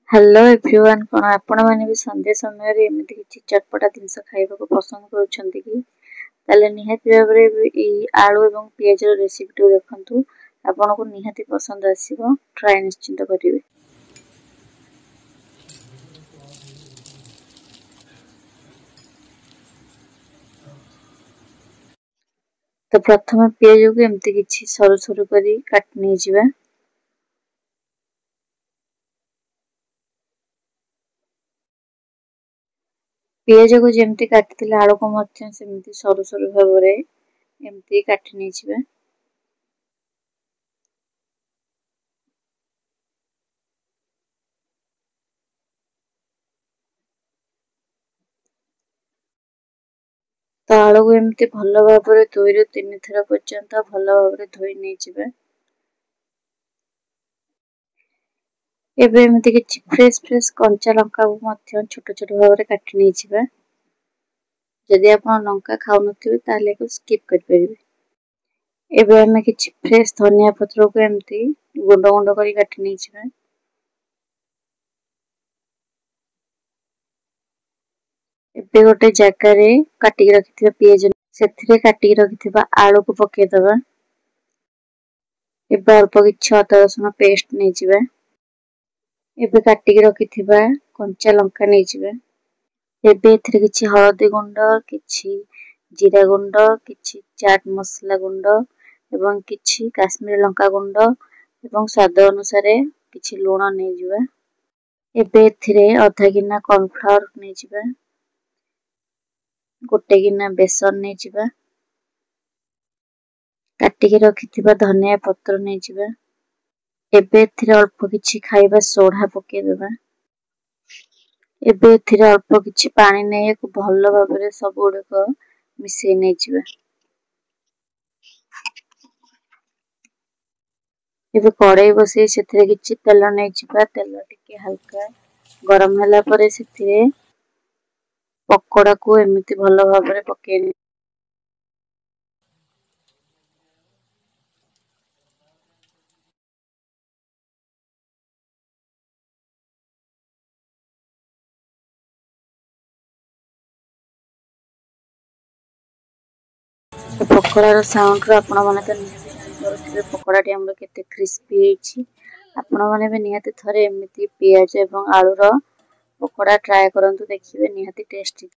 Hello everyone कौन आपण माने भी संध्या समय रे एमिति किछि चटपटा जिंस खाइबा को पसंद करूछंती कि ताले निहाती भाबरे ई आलू एवं पियाज रो रेसिपी तो देखंतु आपण को निहाती पसंद आसीबो ट्राई निश्चित करिवे। तो प्रथम पियाज को एमिति किछि सरू सरू करी काट नै जिबा। पियाज को जेमती काटिथिले आलू को मध्य सेमती सरू सरू भाबरे एमती काटि नै जिबा। तो आलू को एमती भल भाबरे 2 ରୁ 3 थर पर्यंत भल भाबरे धोई नै जिबा। एबे एमती किछि फ्रेश कंचा लंका को मध्य छोट छोट भाबरे काटि नै जिबा। जदि आपण लंका खाउ नथिबे ताले को स्किप कर परिबे। एबे हमें किछि फ्रेश धनिया पत्र को एमती गुंड गुंड करी काटि नै जिबा। एबे गोटे जगह रे काटि के रखिथिबा पियाज सेथिरे काटि के रखिथिबा आलू को पके दबा। एबे अल्प किछि अदा रसुन पेस्ट नै जिबा। एबे काटि के रखिथिबा कंचा लंका नै जिबा। एबे एथिरे किछि हळदी गुंड किछि जीरा गुंड किछि चाट मसला गुंड एवं किछि काश्मीरी लंका गुंड एवं स्वाद अनुसार किछि लूण नै जिबा। एबे एथिरे आधा गिना कॉर्नफ्लावर नै जिबा। गोटे गिना बेसन नै जिबा। काटि के रखिथिबा धनिया पत्र नै जिबा। एबे एथिरे अल्प किछि खाइबा सोडा पके देबा। एबे एथिरे अल्प किछि पानी नै एक भल भाबरे सब गुड को मिसै नै जिबा। एबे कड़ाई बसे सेथिरे किछि तेल नै जिबा। तेल टिके हल्का गरम होला परे सेथिरे पकोड़ा को एमिति भल भाबरे पके पकोड़ा साउंड रो आपण माने त निहाती पकोड़ा टी हमर केते क्रिस्पी हेछि। आपण माने भी निहाती थरे एमिति पियाज एवं आलू रो पकोड़ा ट्राई करंतु देखिबे निहाती टेस्टी।